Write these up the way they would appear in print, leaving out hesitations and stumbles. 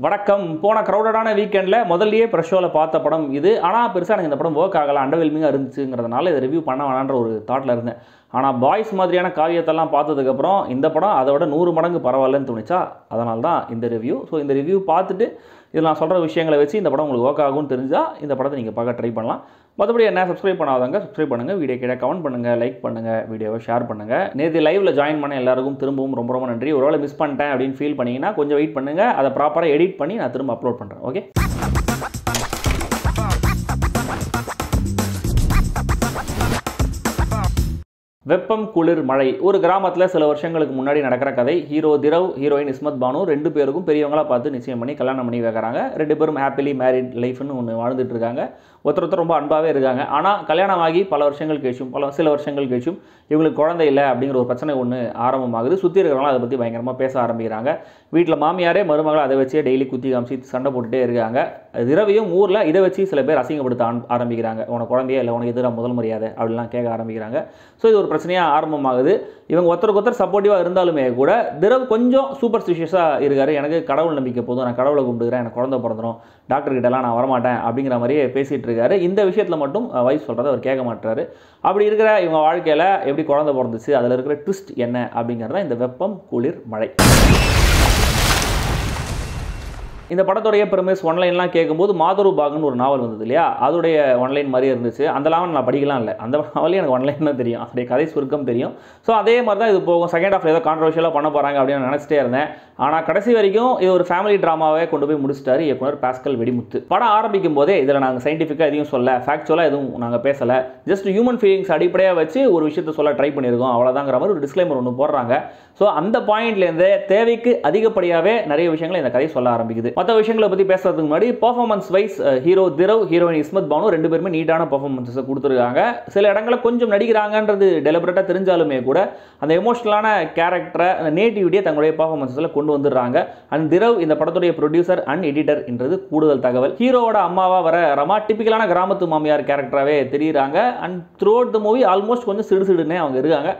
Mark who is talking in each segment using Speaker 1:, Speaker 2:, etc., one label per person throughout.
Speaker 1: வணக்கம். போன க்ரௌடடான வீக்கெண்டில் முதல்லயே ப்ரெஷ் ஷோவில் பார்த்த படம் இது. ஆனால் பெருசாக எனக்கு இந்த படம் ஒர்க் ஆகலை, அண்டர்வெல்மிங்காக இருந்துச்சுங்கிறதுனால இதை ரிவ்யூ பண்ண வேணான்ற ஒரு தாட்டில் இருந்தேன். ஆனால் பாய்ஸ் மாதிரியான காவியத்தெல்லாம் பார்த்ததுக்கப்புறம் இந்த படம் அதை விட 100 மடங்கு பரவாயில்லன்னு தோணுச்சா, அதனால தான் இந்த ரிவ்யூ. ஸோ இந்த ரிவ்யூ பார்த்துட்டு இதில் நான் சொல்கிற விஷயங்களை வச்சு இந்த படம் உங்களுக்கு ஒர்க் ஆகும்னு தெரிஞ்சால் இந்த படத்தை நீங்கள் பார்க்க ட்ரை பண்ணலாம். மற்றபடி என்ன சப்ஸ்கிரைப் பண்ணாதவங்க சப்ஸ்கிரைப் பண்ணுங்கள், வீடியோ கீழே கமெண்ட் பண்ணுங்கள், லைக் பண்ணுங்கள், வீடியோவை ஷேர் பண்ணுங்கள். நேற்று லைவில் ஜாயின் பண்ண எல்லாருக்கும் திரும்பவும் ரொம்ப ரொம்ப நன்றி. ஒருவேளை மிஸ் பண்ணிட்டேன் அப்படின்னு ஃபீல் பண்ணிங்கன்னா கொஞ்சம் வெயிட் பண்ணுங்கள், அதை ப்ராப்பராக எடிட் பண்ணி நான் திரும்ப அப்லோட் பண்ணுறேன். ஓகே, வெப்பம் குளிர் மழை. ஒரு கிராமத்தில் சில வருஷங்களுக்கு முன்னாடி நடக்கிற கதை. ஹீரோ திரவ், ஹீரோயின் இஸ்மத் பானு 2 பேருக்கும் பெரியவங்களாக பார்த்து நிச்சயம் பண்ணி கல்யாணம் பண்ணி வைக்கிறாங்க. 2 பேரும் ஹாப்பிலி மேரிட் லைஃப்னு ஒன்று வாழ்ந்துட்டு இருக்காங்க. ஒருத்தர் ரொம்ப அன்பாகவே இருக்காங்க. ஆனால் கல்யாணம் ஆகி சில வருஷங்கள் கழிச்சும் இவங்களுக்கு குழந்தை இல்லை அப்படிங்கிற ஒரு பிரச்சனை ஒன்று ஆரம்பமாகுது. சுற்றி இருக்கிறவங்களும் அதை பற்றி பயங்கரமாக பேச ஆரம்பிக்கிறாங்க. வீட்டில் மாமியாரே மருமகளை அதை வச்சே டெய்லி குத்தி காமிச்சு சண்டை போட்டுகிட்டே இருக்காங்க. திரவையும் ஊரில் இதை வச்சு சில பேர் அசிங்கப்படுத்த ஆரம்பிக்கிறாங்க. உனக்கு குழந்தையே இல்லை, உனக்கு எதிராக முதல் மரியாதை அப்படிலாம் கேட்க ஆரம்பிக்கிறாங்க. ஸோ இது ஒரு பிரச்சனையாக ஆரம்பமாகுது. இவங்க ஒருத்தருக்கு சப்போர்ட்டிவாக இருந்தாலுமே கூட திரவ் கொஞ்சம் சூப்பர்ஸ்டிஷியஸாக இருக்கார். எனக்கு கடவுள் நம்பிக்கை போதும், நான் கடவுளை கும்பிடுகிறேன், எனக்கு குழந்தை பிறந்துடும், டாக்டர்கிட்டலாம் நான் வரமாட்டேன் அப்படிங்கிற மாதிரியே பேசிகிட்டு இருக்காரு. இந்த விஷயத்தில் மட்டும் வைஃப் சொல்கிறத அவர் கேட்க மாட்டாரு. அப்படி இருக்கிற இவங்க வாழ்க்கையில் எப்படி குழந்தை பிறந்துச்சு, அதில் இருக்கிற ட்விஸ்ட் என்ன அப்படிங்கிறத இந்த வெப்பம் குளிர் மழை. இந்த படத்துடைய ப்ரெமிஸ் ஒன்லைன்லாம் கேட்கும்போது மாதரு பாகுன்னு ஒரு நாவல் வந்தது இல்லையா, அதோடைய ஒன்லைன் மாதிரி இருந்துச்சு. அந்த நாவல் நான் படிக்கலாம் இல்லை, அந்த நாவலே எனக்கு ஒன்லைன் தான் தெரியும், அதோடைய கதை சுருக்கம் தெரியும். ஸோ அதே மாதிரி தான் இது போகும். செகண்ட் ஹாஃப் ஏதோ கான்ட்ரவர்ஷியலாக பண்ண போகிறாங்க அப்படின்னு நினச்சிட்டே இருந்தேன். ஆனால் கடைசி வரைக்கும் இது ஒரு ஃபேமிலி ட்ராமாவே கொண்டு போய் முடிச்சிட்டாரு இயக்குனர் பாஸ்கல் வெடிமுத்து. படம் ஆரம்பிக்கும் போதே இதில் நாங்கள் சயின்டிஃபிக்காக எதையும் சொல்ல, ஃபேக்சுவலாக எதுவும் நாங்கள் பேசலை, ஜஸ்ட் ஹியூமன் ஃபீலிங்ஸ் அடிப்படையாக வச்சு ஒரு விஷயத்தை சொல்ல ட்ரை பண்ணியிருக்கோம், அவ்வளோதாங்கிற மாதிரி ஒரு டிஸ்க்ளைமர் ஒன்று போடுறாங்க. ஸோ அந்த பாயிண்ட்லேருந்து தேவைக்கு அதிகப்படியாகவே நிறைய விஷயங்களை இந்த கதை சொல்ல ஆரம்பிக்குது. மற்ற விஷயங்களை பற்றி பேசுறதுக்கு முன்னாடி performance wise hero Thirav, heroine Ismath Banu 2 பேருமே நீட்டான பர்ஃபார்மன்ஸை கொடுத்துருக்காங்க. சில இடங்களில் கொஞ்சம் நடிக்கிறாங்கன்றது டெலிபரேட்டாக தெரிஞ்சாலுமே கூட அந்த எமோஷனலான கேரக்டரை, அந்த நேட்டிவிட்டியை தங்களுடைய பர்ஃபார்மன்ஸில் கொண்டு வந்துடுறாங்க. அண்ட் திரவ் இந்த படத்துடைய ப்ரொடியூசர் அண்ட் எடிட்டர் என்றது கூடுதல் தகவல். ஹீரோவோட அம்மாவா வர ரமா டிபிக்கலான கிராமத்து மாமியார் கேரக்டராகவே தெரியுறாங்க. And throughout the movie almost கொஞ்சம் சிடுசிடுன்னே அவங்க இருக்காங்க.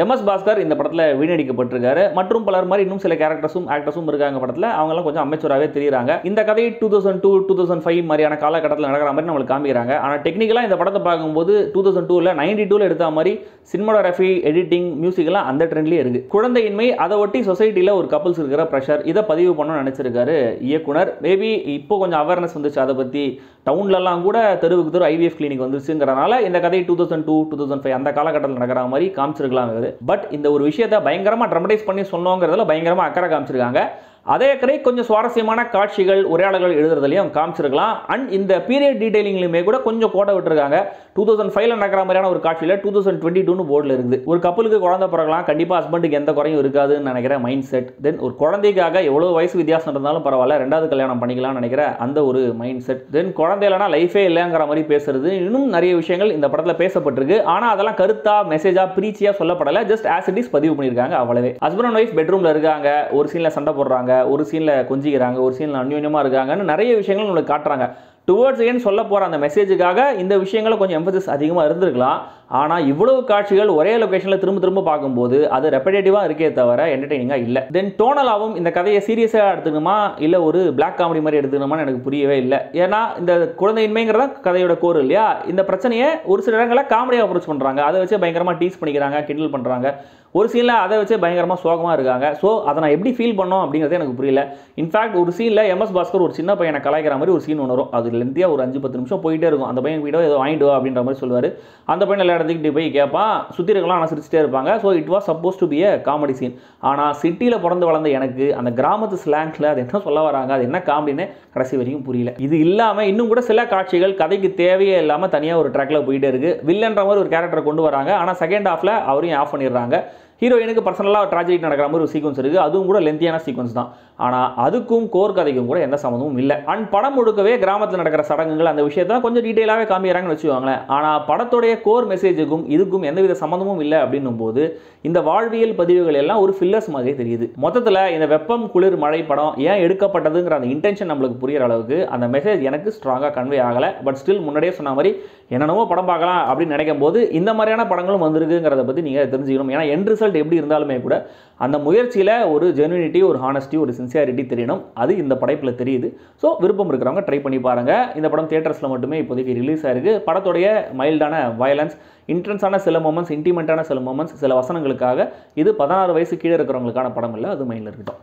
Speaker 1: எம்எஸ் பாஸ்கர் இந்த படத்தில் வீணடிக்கப்பட்டிருக்காரு. மற்றும் பலர் மாதிரி இன்னும் சில கேரக்டர்ஸும் ஆக்டர்ஸும் இருக்காங்க படத்தில். அவங்களாம் கொஞ்சம் அமைச்சராகவே தெரியுறாங்க. இந்த கதை 2002, 2005 மாதிரியான காலகட்டத்தில் நடக்கிற மாதிரி நம்மளுக்கு காமிக்கிறாங்க. ஆனால் டெக்னிக்கலாக இந்த படத்தை பார்க்கும்போது 2002ல் 92ல் எடுத்த மாதிரி சினிமாடோகிராஃபி, எடிட்டிங், மியூசிக்லாம் அந்த ட்ரெண்ட்லேயே இருக்குது. குழந்தையின்மை, அதை ஒட்டி சொசைட்டியில் ஒரு கப்பல்ஸ் இருக்கிற ப்ரெஷர், இதை பதிவு பண்ணணும்னு நினச்சிருக்காரு இயக்குனர். மேபி இப்போ கொஞ்சம் அவேர்னஸ் வந்துச்சு அதை பற்றி. டவுன்லலாம் கூட தெருவுக்கு தெரு ஐவிஎஃப் கிளினிக் வந்துச்சுங்கிறனால இந்த கதை 2002, 2005 அந்த காலகட்டத்தில் நடக்கிற மாதிரி காமிச்சிருக்கலாம். பட் இந்த ஒரு விஷயத்தை பயங்கரமாக ட்ரமடைஸ் பண்ணி சொன்னோங்கிறதுல பயங்கரமாக அக்கறை காமிச்சிருக்காங்க. அதே கரை கொஞ்சம் சுவாரஸ்யமான காட்சிகள், உரையாடல்கள் எழுதுறதுலையும் காமிச்சிருக்கலாம். அண்ட் இந்த பீரியட் டீடைலிங்லையுமே கூட கொஞ்சம் கோட்டை விட்டுருக்காங்க. 2005ல் நடக்கிற மாதிரியான ஒரு காட்சியில் 2022 போர்டில் இருக்குது. ஒரு கப்பலுக்கு குழந்தை பிறக்கலாம், கண்டிப்பாக ஹஸ்பண்டுக்கு எந்த குறையும் இருக்காதுன்னு நினைக்கிற மைண்ட் செட். தென் ஒரு குழந்தைக்காக எவ்வளோ வயசு வித்தியாசம் இருந்தாலும் பரவாயில்ல, 2வது கல்யாணம் பண்ணிக்கலாம்னு நினைக்கிற அந்த ஒரு மைண்ட் செட். தென் குழந்தை இல்லைனா லைஃபே இல்லைங்கிற மாதிரி பேசுறது, இன்னும் நிறைய விஷயங்கள் இந்த படத்தில் பேசப்பட்டிருக்கு. ஆனால் அதெல்லாம் கருத்தா, மெசேஜா, பிரீச்சியாக சொல்லப்படலை. ஜஸ்ட் ஆஸ் இட் இஸ் பதிவு பண்ணியிருக்காங்க, அவ்வளவே. ஹஸ்பண்ட் அண்ட் ஒய்ஃப் பெட்ரூமில் இருக்காங்க, ஒரு சீனில் சண்டை போடுறாங்க, ஒரு சீனில் கொஞ்சிக்கிறாங்க, ஒரு சீனில் அந்யோன்யமாக இருக்காங்கன்னு நிறைய விஷயங்கள் உங்களுக்கு காட்டுறாங்க. டுவர்ட்ஸ் ஏன் சொல்ல போகிற அந்த மெசேஜுக்காக இந்த விஷயங்களை கொஞ்சம் எம்பசிஸ் அதிகமாக இருந்திருக்கலாம். ஆனால் இவ்வளவு காட்சிகள் ஒரே லொக்கேஷனில் திரும்ப பார்க்கும்போது அது ரெப்படேட்டிவாக இருக்கே தவிர என்டர்டெய்னிங்காக இல்லை. தென் டோனலாகவும் இந்த கதையை சீரியஸாக எடுத்துக்கணுமா இல்லை ஒரு பிளாக் காமெடி மாதிரி எடுத்துக்கணுமான்னு எனக்கு புரியவே இல்லை. ஏன்னா இந்த குழந்தையின்மைங்கிறதா கதையோட கோர் இல்லையா. இந்த பிரச்சனையை ஒரு சில இடங்களில் காமெடியாக அப்ரோச் பண்ணுறாங்க, அதை வச்சு பயங்கரமாக டீஸ் பண்ணிக்கிறாங்க, கிண்டல் பண்ணுறாங்க. ஒரு சீனில் அதை வச்சு பயங்கரமாக சோகமாக இருக்காங்க. ஸோ அதை நான் எப்படி ஃபீல் பண்ணோம் அப்படிங்கிறது எனக்கு புரியல. இன்ஃபேக்ட் ஒரு சீனில் எம்எஸ் பாஸ்கர் ஒரு சின்ன பையனை கலாய்க்கிற மாதிரி ஒரு சீன் வரும். அது லென்த்தியாக ஒரு 5-10 நிமிஷம் போயிட்டே இருக்கும். அந்த பையன் வீடோ ஏதோ வாங்கிட்டு வா அப்படின்ற மாதிரி சொல்லுவார். அந்த பையன் எல்லா இடத்துக்கிட்டு போய் கேட்பான், சுற்றி இருக்கலாம், ஆனால் சிரிச்சிட்டே இருப்பாங்க. So it was supposed to be a comedy scene. ஆனால் சிட்டியில் பிறந்து வளர்ந்த எனக்கு அந்த கிராமத்து ஸ்லாங்கில் அது என்ன சொல்ல வராங்க, அது என்ன காமெடின்னு கடைசி வரைக்கும் புரியல. இது இல்லாமல் இன்னும் கூட சில காட்சிகள் கதைக்கு தேவையே இல்லாமல் தனியாக ஒரு ட்ராக்கில் போயிட்டே இருக்குது. வில்லன்ற மாதிரி ஒரு கேரக்டரை கொண்டு வராங்க, ஆனால் செகண்ட் ஹாஃபில் அவரையும் ஆஃப் பண்ணிடுறாங்க. ஹீரோயினுக்கு பர்சனலாக ட்ராஜடி நடக்கிற மாதிரி ஒரு சீக்வன்ஸ் இருக்குது, அதுவும் கூட லென்த்தியான சீக்வன்ஸ் தான். ஆனால் அதுக்கும் கோர் கதைக்கும் கூட எந்த சம்மந்தமும் இல்லை. அண்ட் படம் முழுக்கவே கிராமத்தில் நடக்கிற சடங்குகள் அந்த விஷயத்தான் கொஞ்சம் டீட்டெயிலாகவே காமிக்கிறாங்கன்னு வச்சுக்கோங்களேன். ஆனால் படத்துடைய கோர் மெசேஜுக்கும் இதுக்கும் எந்தவித சம்மந்தமும் இல்லை அப்படின்னும் போது இந்த வாழ்வியல் பதிவுகள் எல்லாம் ஒரு ஃபில்லர்ஸ் மாதிரி தெரியுது. மொத்தத்தில் இந்த வெப்பம் குளிர் மழை படம் ஏன் எடுக்கப்பட்டதுங்கிற அந்த இன்டென்ஷன் நம்மளுக்கு புரிகிற அளவுக்கு அந்த மெசேஜ் எனக்கு ஸ்ட்ராங்காக கன்வே ஆகலை. பட் ஸ்டில் முன்னாடியே சொன்ன மாதிரி என்னென்னவோ படம் பார்க்கலாம் அப்படின்னு நினைக்கும் போது இந்த மாதிரியான படங்களும் வந்திருக்குங்கிறத பற்றி நீங்கள் தெரிஞ்சுக்கணும். ஏன்னா எண்ட் ரிசல்ட் எப்படி இருந்தாலுமே கூட அந்த முயற்சியில் ஒரு ஜெனுவினிட்டி, ஒரு ஹானஸ்டி, ஒரு சின்சியாரிட்டி தெரியணும். அது இந்த படைப்பில் தெரியுது. ஸோ விருப்பம் இருக்கிறவங்க ட்ரை பண்ணி பாருங்கள். இந்த படம் தியேட்டர்ஸில் மட்டுமே இப்போதைக்கு ரிலீஸ் ஆயிருக்கு. படத்துடைய மைல்டான வயலன்ஸ், இன்ட்ரென்ஸான சில மூமெண்ட்ஸ், இன்டிமெண்ட்டான சில மூமெண்ட்ஸ், சில வசனங்களுக்காக இது 16 வயசு கீழே இருக்கிறவங்களுக்கான படம் இல்லை. அது மைண்டில் இருக்கட்டும்.